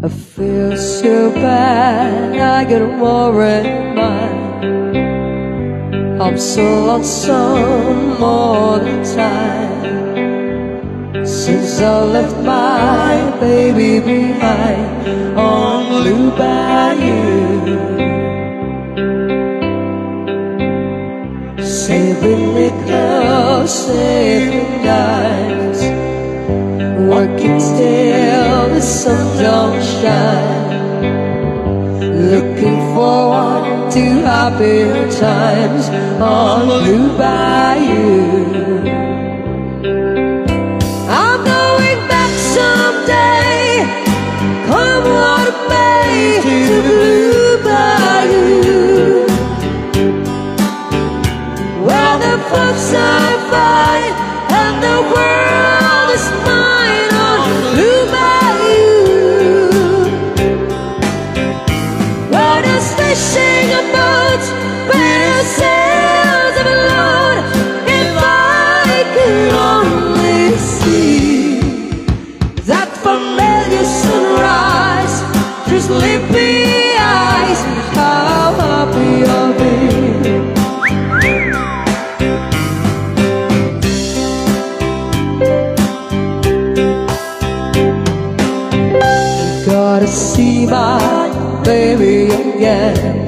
I feel so bad, I get more in mind. I'm so lonesome all the time. Since I left my baby behind on Blue Bayou, saving nickels, saving dimes, working till the sun don't shine, looking forward to happier times on Blue Bayou. I'm going back someday, come what may, to Blue Bayou, where the folks are fine and the world is mine on Blue Bayou, where there's fishing and boats, where the sails of a load. If I could only see that familiar sunrise through sleepy eyes, how happy I'll be. Gotta see my baby again,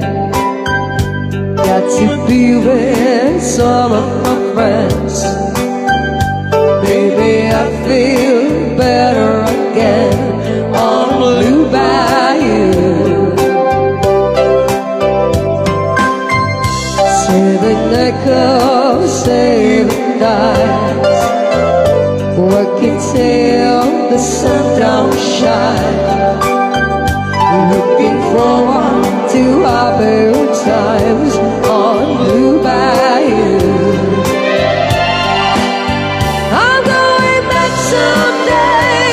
got to be with some of my friends. Baby, I feel better again on Blue Bayou, saving nickels, saving dimes, working till the sun don't shine, looking forward to happier times on Blue Bayou. I'm going back someday,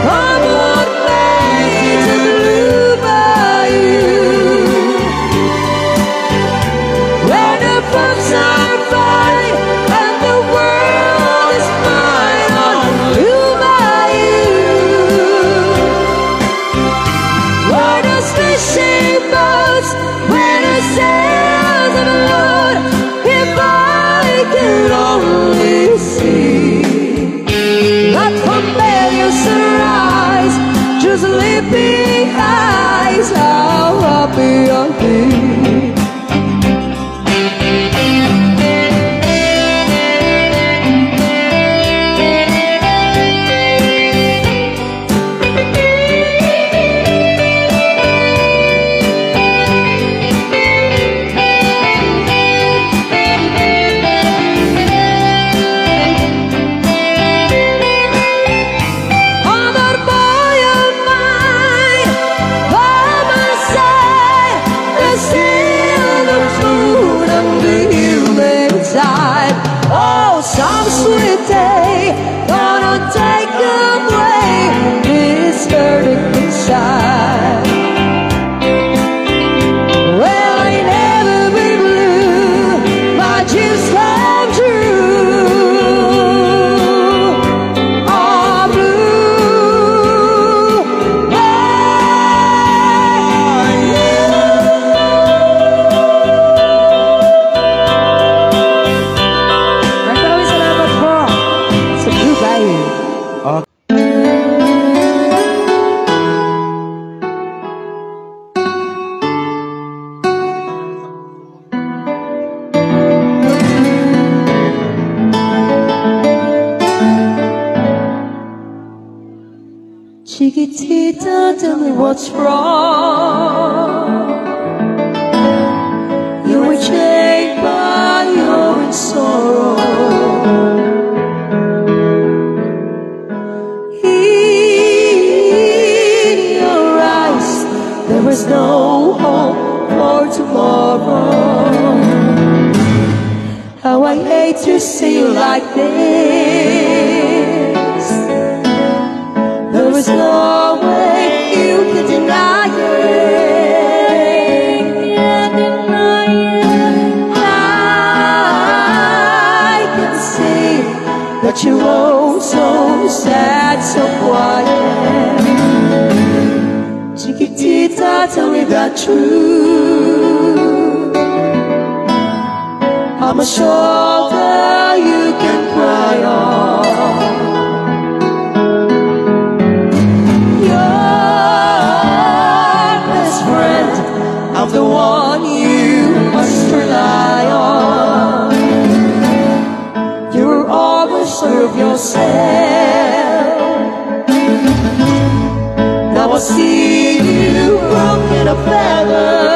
come what may, to Blue Bayou, where the folks are fine and the world is mine on Blue Bayou, where there's fishing boats, where the sails of a load. If I could only see that familiar sunrise, just sleepy eyes, how happy I'll be. Oh, some sweet day gonna take away this hurting inside. Well, I ain't never been blue, my dreams come true. Oh, Blue Chiquitita, tell me what's wrong. You were chained by your own sorrow. In your eyes, there was no hope for tomorrow. How I hate to see you like this. There was no way you could deny it. I can see that you're oh so sad, so quiet. tell me the truth. I'm a shoulder you can cry on. Your best friend, I'm the one you must rely on. You'll always serve yourself. Now I see you broken a feather.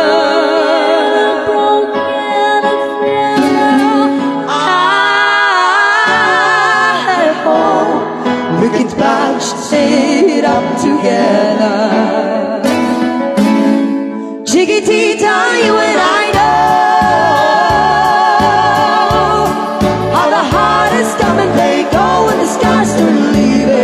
We can patch it up together. Chiquitita, you and I know how the hardest come and they go when the skies turn leaving.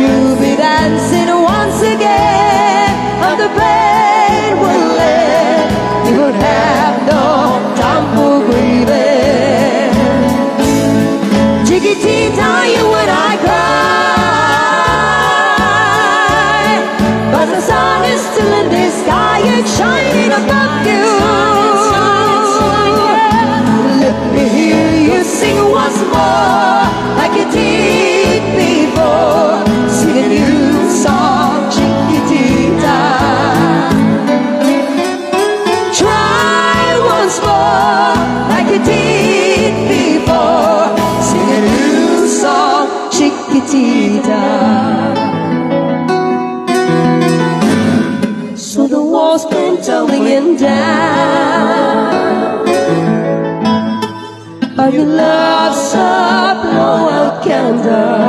You'll be dancing once again, and the pain will end. You won't have no time for grieving. Chiquitita, you and I cry, but the sun is still in the sky, it's shining above you. Let me hear you sing once more, like you did before. Sing a new song, Chiquitita. Try once more, like you did before. Sing a new song, Chiquitita. So the walls came tumbling down, and your love's a blowout candle.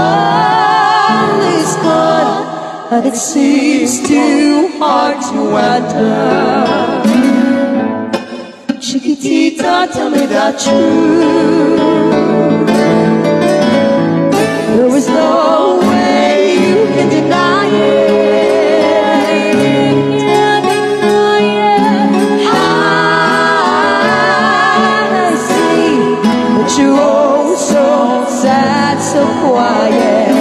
All is gone, and it seems too hard to enter. Chiquitita, tell me the truth. There is no way you can deny it. I see that you're oh so sad, so quiet.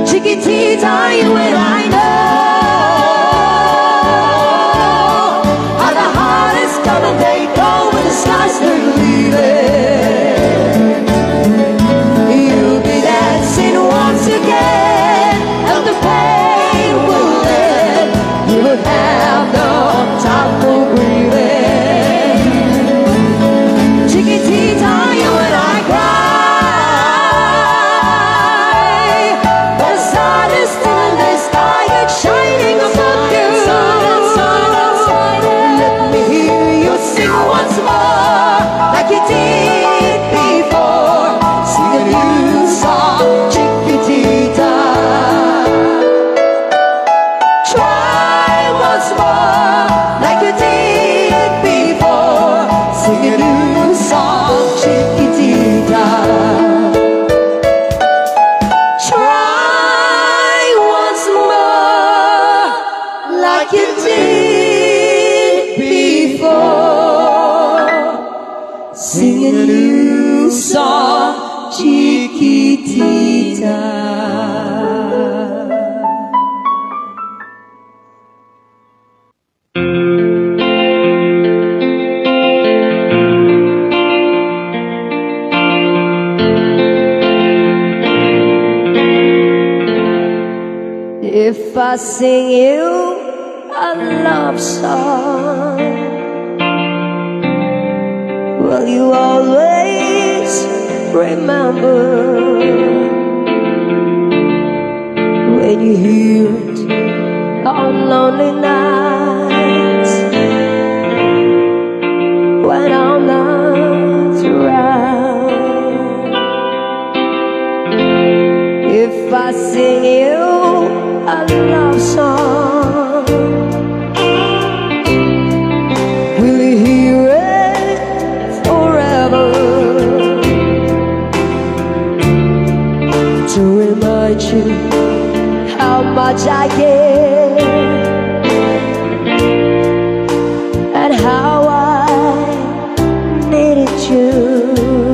Chiquitita, you and I know how the hardest come and they go when the skies turn leaving. You'll be dancing once again, and the pain will end. You will have no time for grieving. Chiquitita, you and I cry, but the sun is still in the sky, it's shining above you. Let me hear you sing once more, like you did before. Sing a new song, Chiquitita. Try once more, like you did before. Sing a new song, Chiquitita. Try once more, like you did before. Sing a new song, Chiquitita. If I sing you a love song, will you always remember? When you hear it on lonely nights, when I'm not around. If I sing you a love song, will you hear it forever? To remind you how much I care and how I needed you.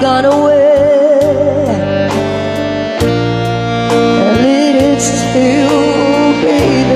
gone away, and it is still, baby.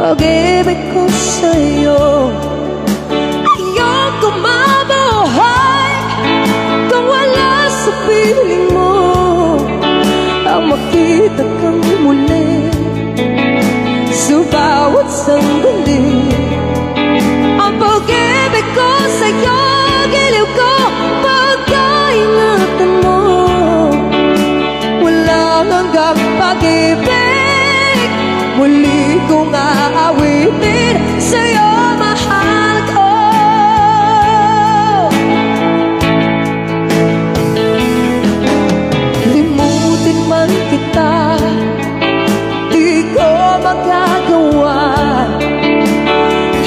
Pag-ibig ko sa'yo, ayoko mabuhay kung wala sa piling mo. Ang makita kang muli sa bawat sandali. Ang pag-ibig ko sa'yo, giliw ko, pagkaingatan mo. Walang hanggang pag-ibig, muli kong aawitin sa'yo, mahal ko. Limutin man kita, di ko magagawa.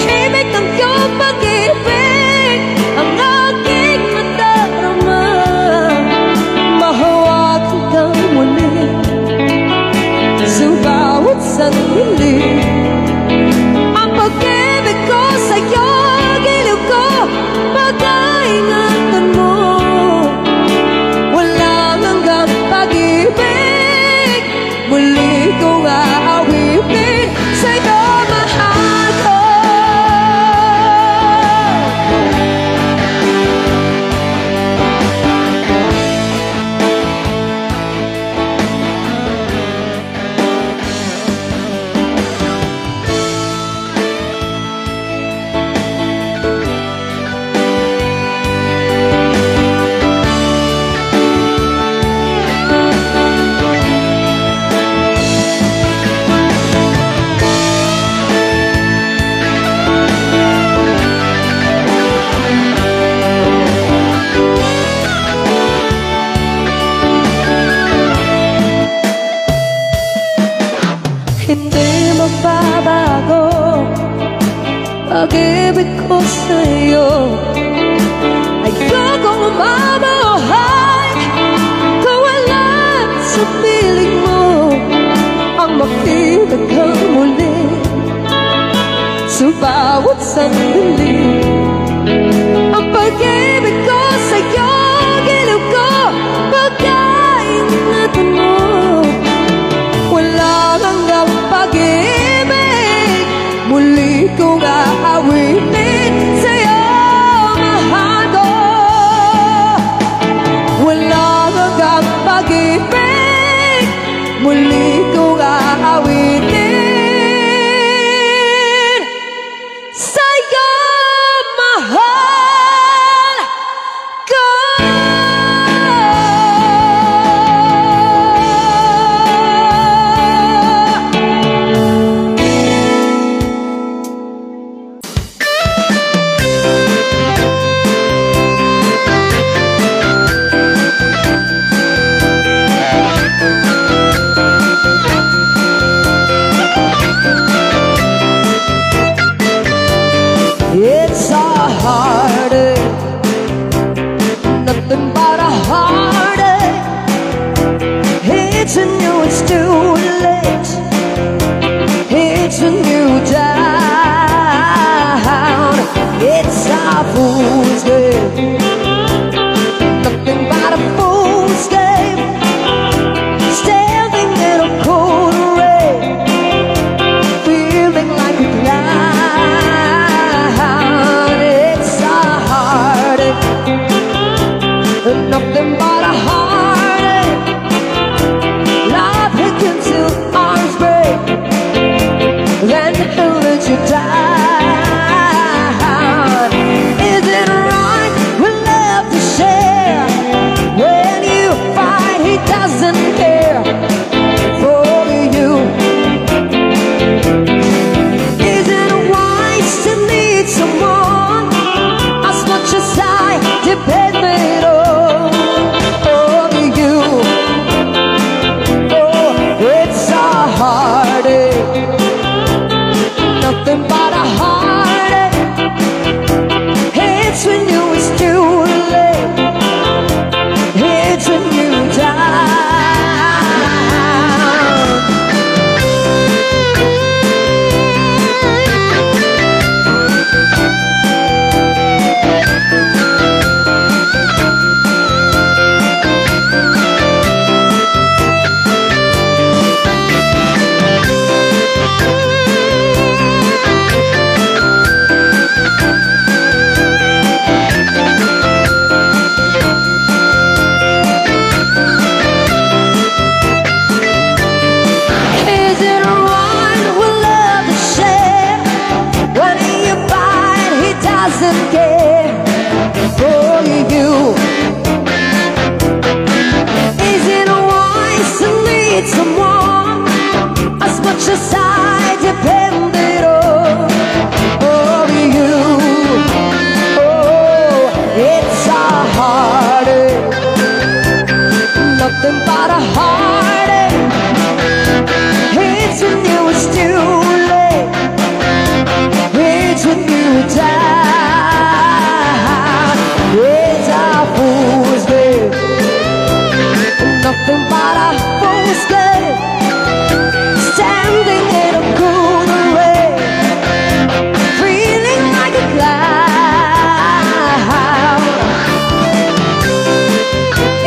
Himig ng iyong pag-ibig ang aking madarama. Mahawakan kang muli sa bawat sandali. Ang pag-ibig ko sa'yo, giliw ko, pag-aingatan mo. Walang hanggang pag-ibig, muli kong aawitin sa'yo, mahal ko. Hindi magbabago pag-ibig ko sa'yo. Ayokong mabuhay kung wala sa piling mo. Ang makita kang muli sa bawat sandali. Ang pag-ibig ko sa'yo, giliw ko, pagkaingatan mo. Wala hanggang pag-ibig, muli kong aawitin sa'yo, mahal ko. again for you. Is it wise to need someone as much as I depended on you? Oh, it's a heartache, nothing but a heartache. It's when you was too late, it's when you died. It's a fool's game, nothing but a fool's game. Standing in a cool rain, feeling like a cloud.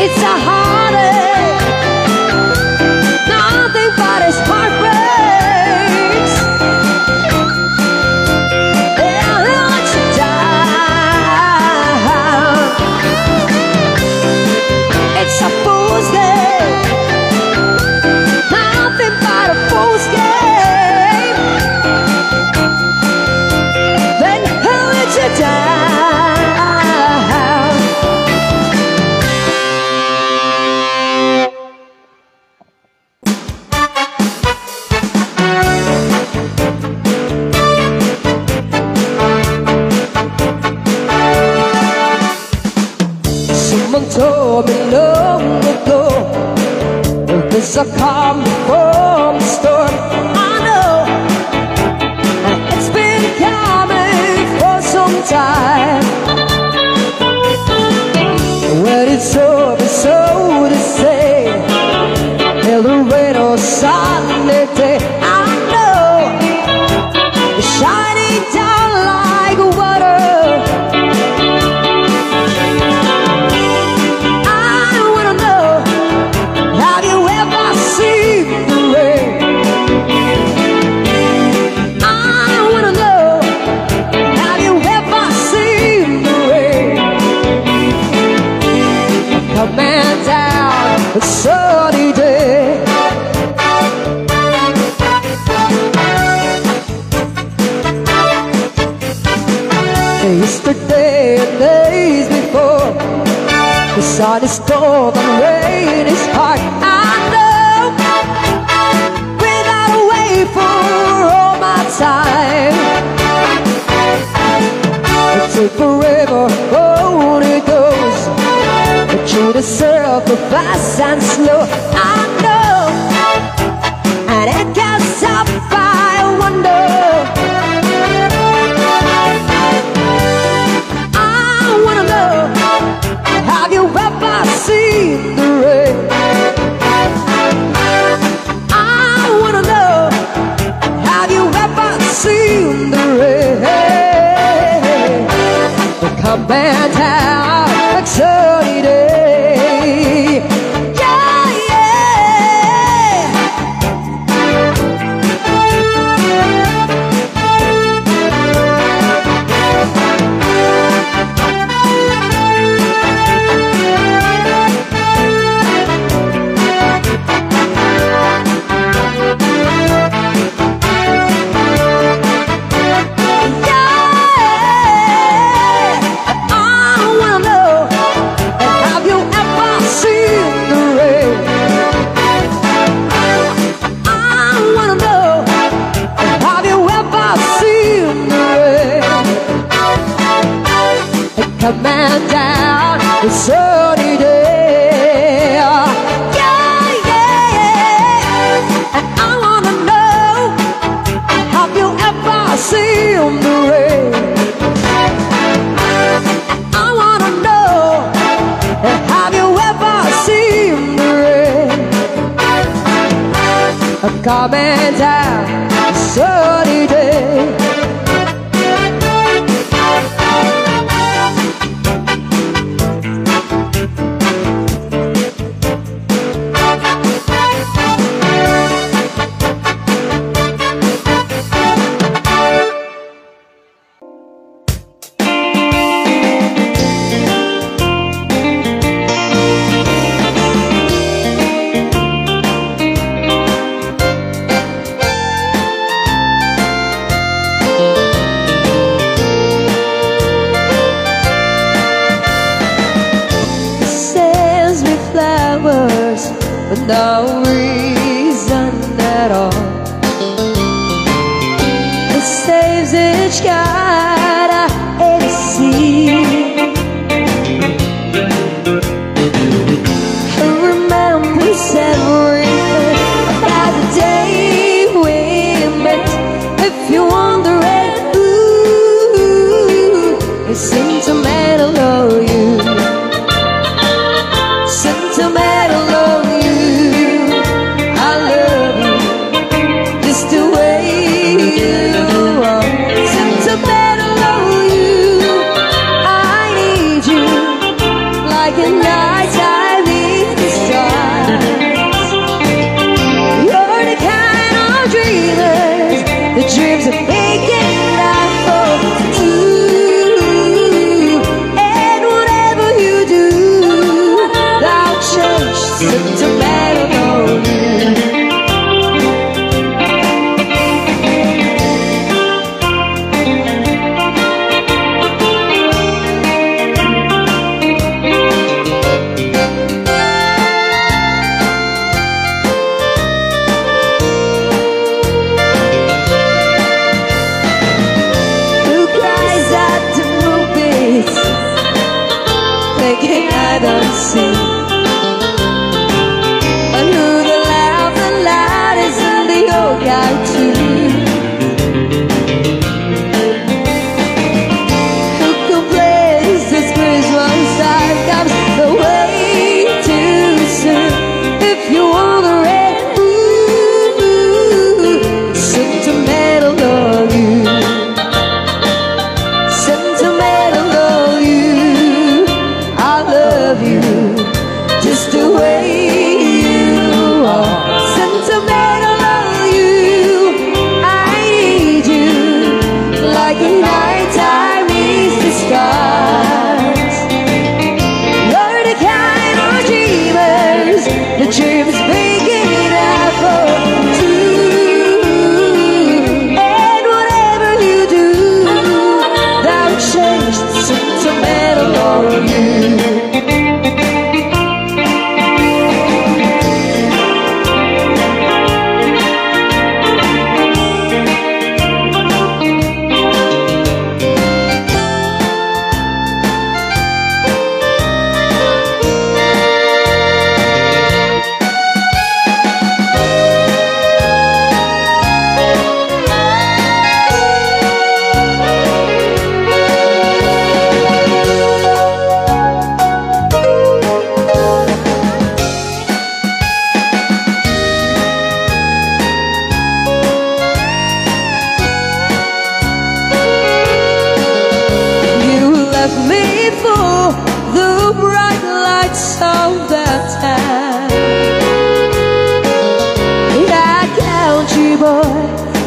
It's a heartache, nothing but his heartbreaks. Yeah, he'll let you down. It's a fool's game, nothing but a fool's game. Then he'll let you down. Someone told me long ago, there's a calm from the storm. I know, and it's been coming for some time. When it's over, so to say, till the rain or sunny day, I know, it's shining down like water. Man down a sunny day. Yesterday and days before, the sun is cold and rain is hard. I know, without a way for all my time. It took forever, oh it goes. You deserve the fast and slow, I know, and it can't stop. I wonder, I wanna know, have you ever seen the rain? I wanna know, have you ever seen the rain? Coming down like sunny day. Coming down the sunny day. Yeah, yeah. And I wanna know, have you ever seen the rain? And I wanna know, have you ever seen the rain? Coming down the sunny day. no reason at all. It saves each God I ever see. Who remembers everything about the day we met? If you're wondering, ooh, it's sentimental of you. Sentimental of you. I love you just the way you are. Sentimental of you. I need you like a nighttime need the stars. You're the kind of dreamers, the dreams are making life for two. And whatever you do, thou change sentimental of you. Who cries at the movies, thinking I don't see? And who the laugh and light is in the yoga too? Who complains this Christmas time comes the way too soon? If you want the red, ooh, sentimental of you. Sentimental of you. I love you just the way you are. Sentimental of you. I need you like a nighttime needs the stars. You're the kind of dreamers, the dreams making it out for two. And whatever you do, thou change sentimental of you. You left me for the bright lights of that time. That country boy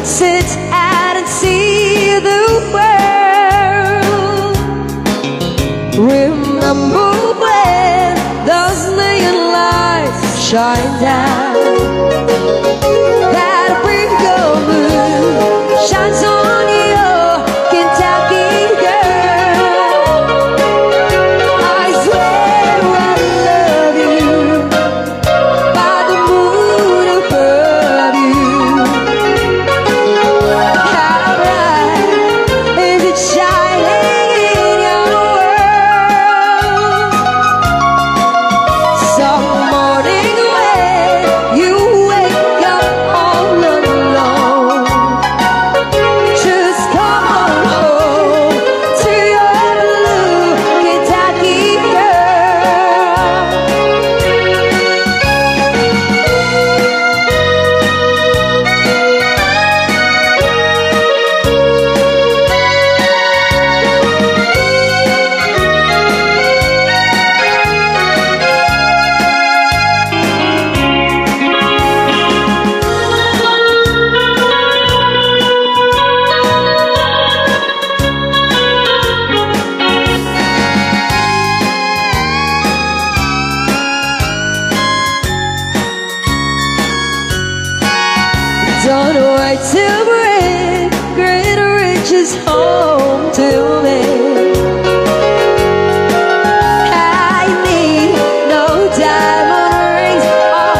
sits out and see the world. Remember when those neon lights shine down? That brick of moon shines on your Kentucky girl. I swear I love you by the moon above you. How bright is it shining in your world? Some morning when you wake up all alone, just come on home to your blue Kentucky girl. Don't wait to bring greater riches home to me. I need no diamond rings or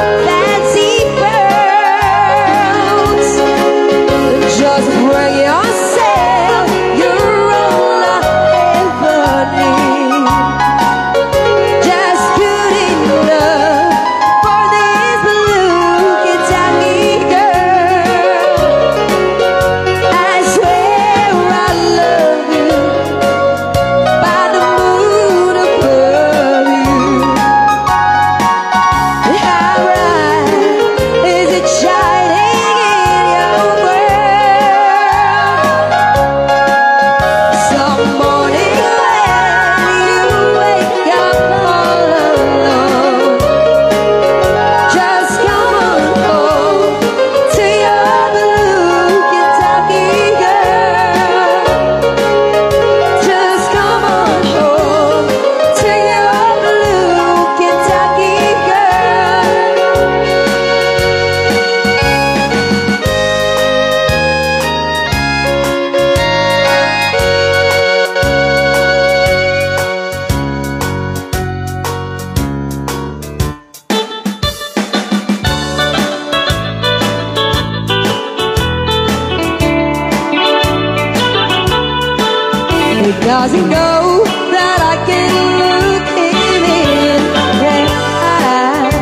'cause he knows that I can look him in the eye.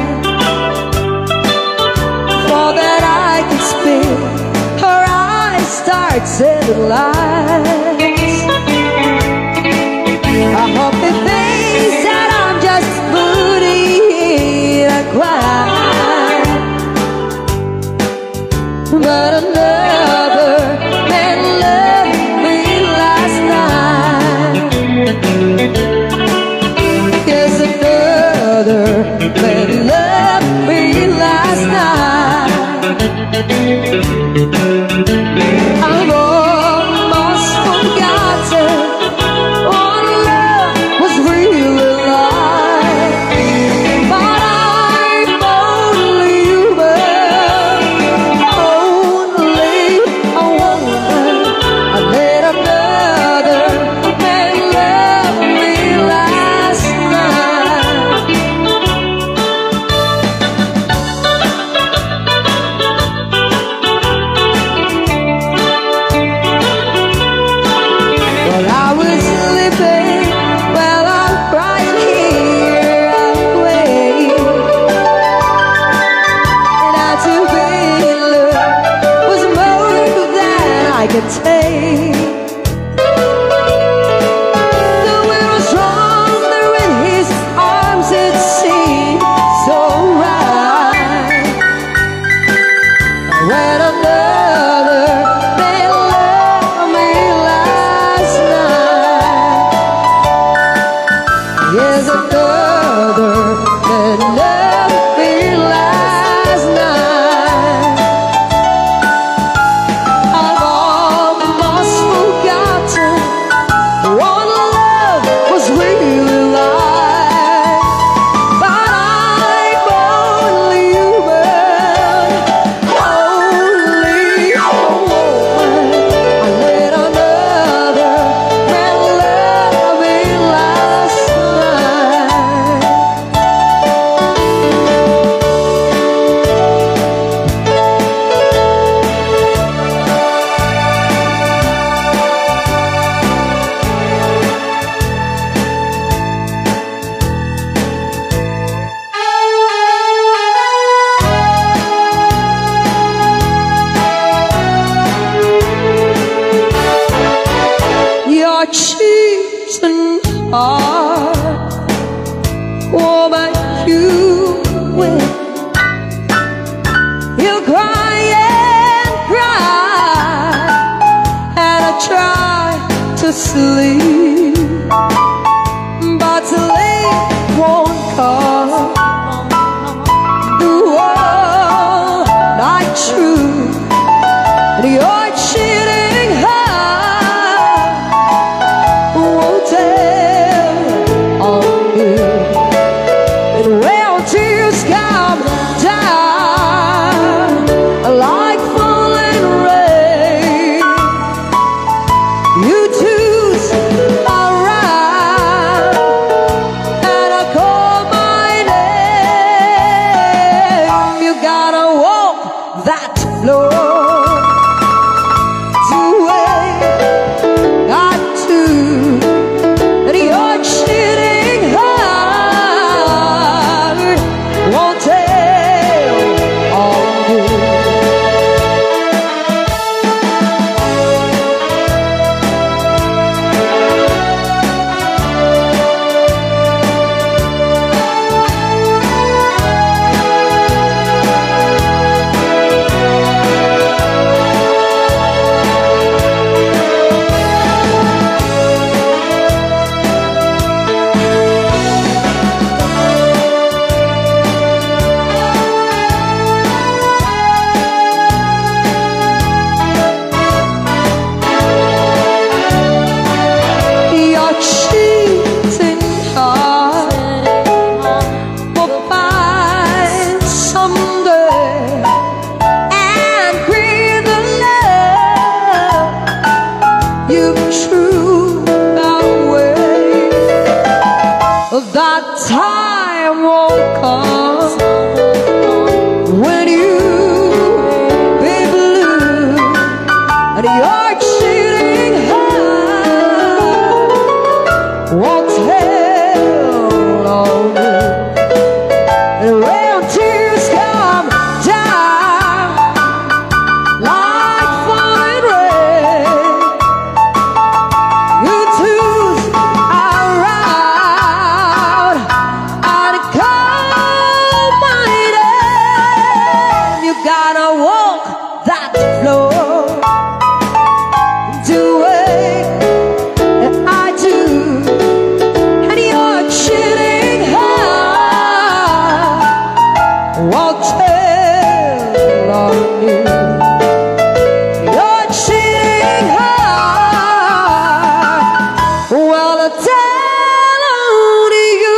For that I can speak, her eyes start telling lies. I hope he thinks that I'm just putting a cry. But another man loved me last night. Yes, another man loved me last night. I've almost forgotten what love was really like. But I'm only human, only a woman. I let another man love me last night. won't tell on you. Your cheating heart will tell on you.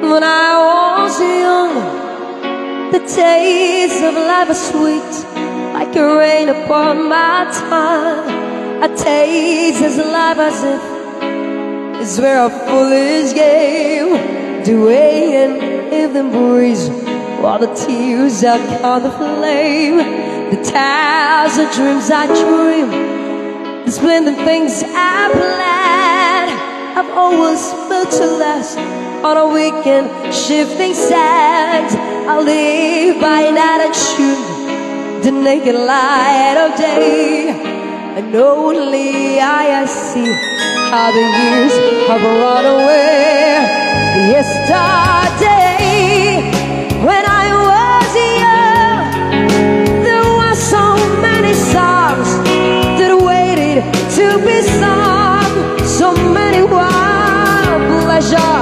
When I was young, the days of life are sweet, like a rain upon my tongue. A taste as life as if it's where a foolish game, the way an evening breeze, while the tears out on the flame, the tales of dreams I dream, the splendid things I planned, I've always built to last. On a weekend, shifting sands, I live by night and shoot the naked light of day. And only I see how the years have run away. Yesterday, when I was young, there were so many songs that waited to be sung. So many wild pleasure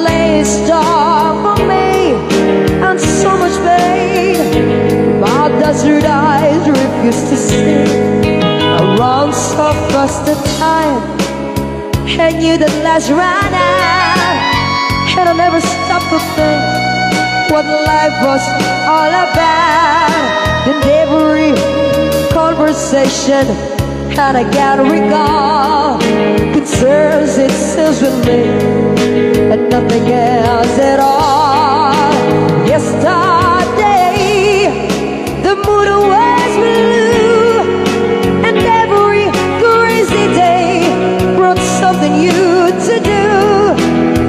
lay in store for me, and so much pain. My desert eyes refuse to see. Around so fast the time, and you that last ran out, and I never stopped to think what life was all about. In every conversation, and I can't recall, concerns itself with me and nothing else at all. Yesterday, the moon was blue, and every crazy day brought something new to do.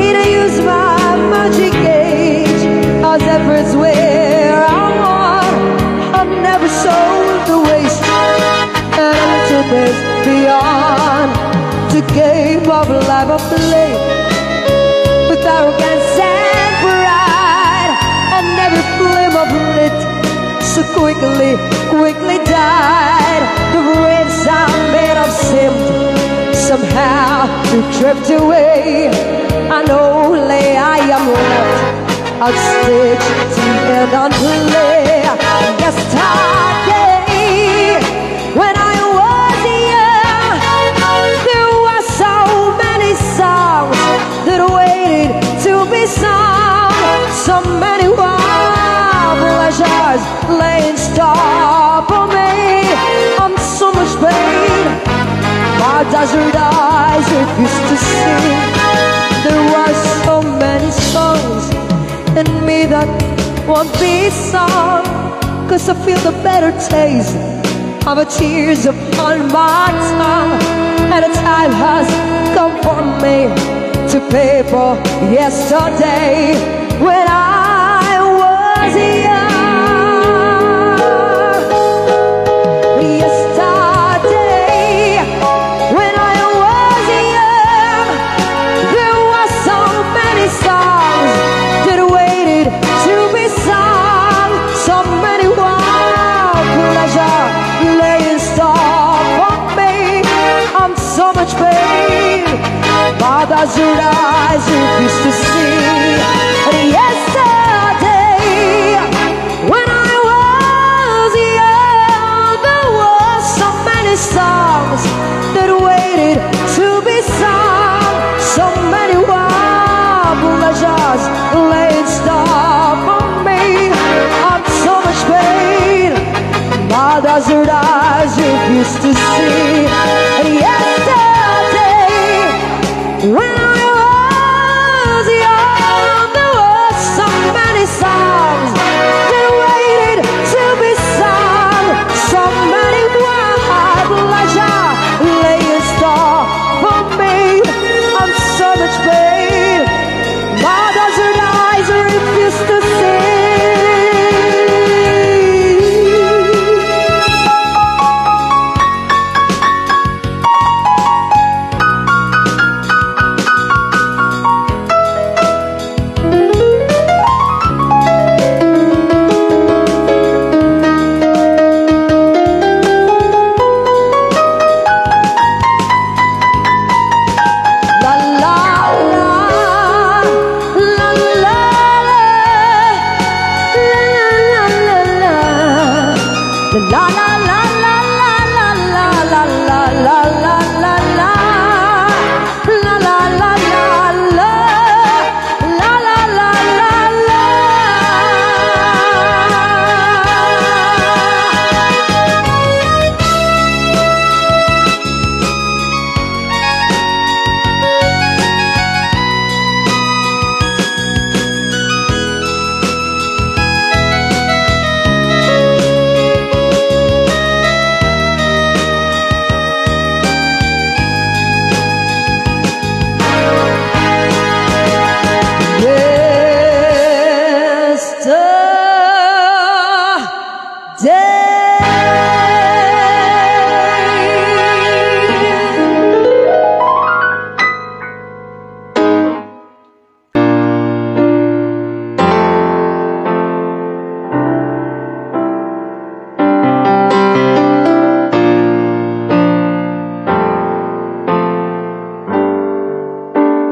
It used my magic gauge as efforts where I want. I've never sold the waste, and a little bit beyond the game of life of play. With arrogance and pride, and every flame of lit so quickly died. The rains I made of seemed somehow to drift away, and only I am left on stage to end on play. Yesterday, when I was young, there were so many songs that waited to be sung. So many wild pleasures lay in store for me. I'm so much pain, my desert eyes refuse to see. There were so many songs in me that won't be sung, 'cause I feel the better taste of the tears upon my tongue. And the time has come for me to pay for yesterday, when I was young. Yesterday, when I was young, there were so many songs that waited to be sung. So many wild pleasure lay in store for me. I'm so much pain, my desert eyes refuse to see. And yesterday, when I was young, there were so many songs that waited to be sung. So many wild pleasures lay in store for me. I'm so much pain, my my desert eyes refuse to see. And yesterday, when I was young, there were so many songs that waited to be sung. So many wild pleasure lay in store for me. I'm so much pain, my desert eyes refuse to see.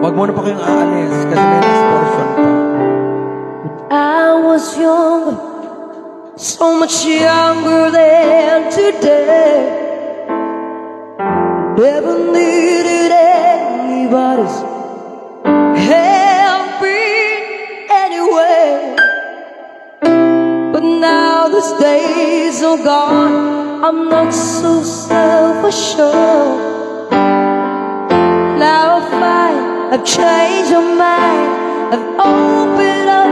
Wag mo na pa kayong aalis kasi may next portion pa. I was young, so much younger than today. Never needed anybody's help in any way. But now these days are gone, I'm not so self-assured. Now I find I've changed your mind, I've opened up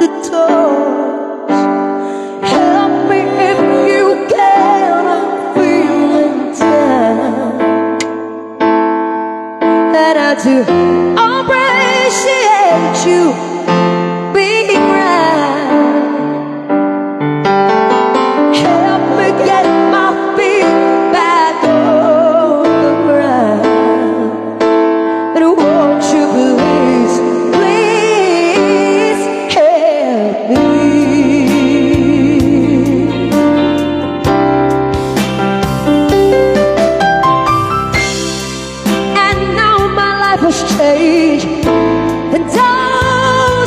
the doors. Help me if you can, I'm feeling down. And I do appreciate you being right. Help me get my feet back on the ground. And won't you please, please help me. And now my life has changed, and all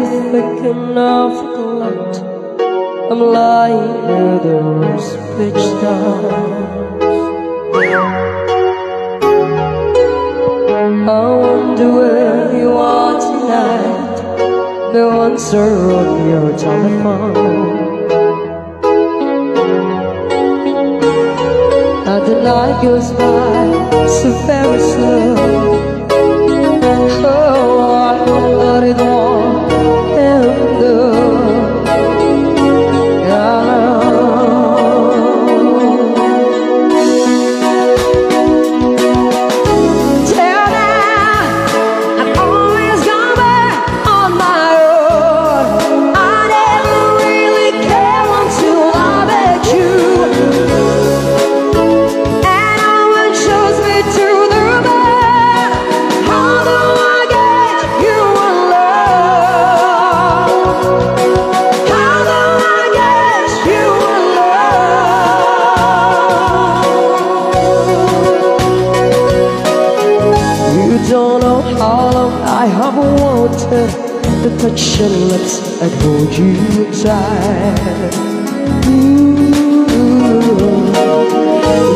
thinking of neglect. I'm lying where the roof's pitch down. I wonder where you are tonight. No answer on your telephone. And the night goes by so very slow. Oh, I won't let it all end up. Till now, I've always gone back on my own. I never really cared until I met you. And no one shows me to the bed. How do I get you alone? How do I get you alone? You don't know how long I have wanted to touch your lips and hold you tight.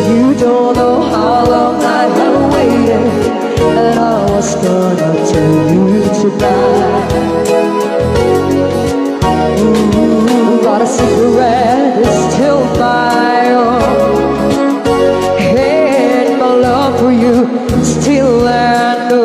You don't know how long I have waited, and I was gonna tell you tonight. But a cigarette is still my own, and my love for you still I know.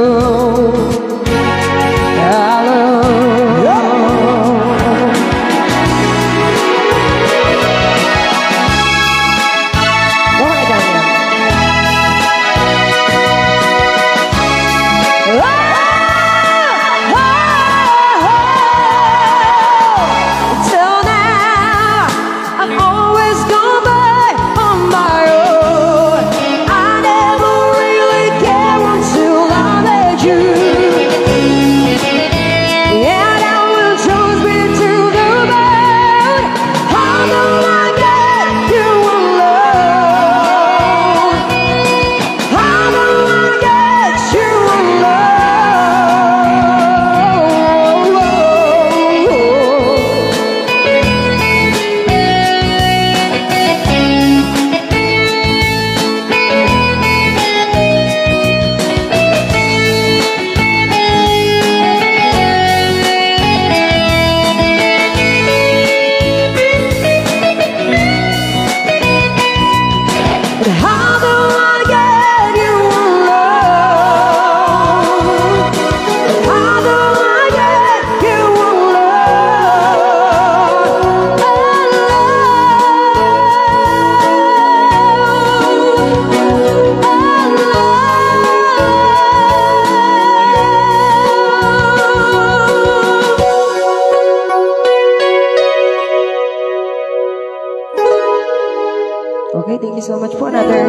Okay, thank you so much po. Another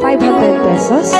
500 pesos.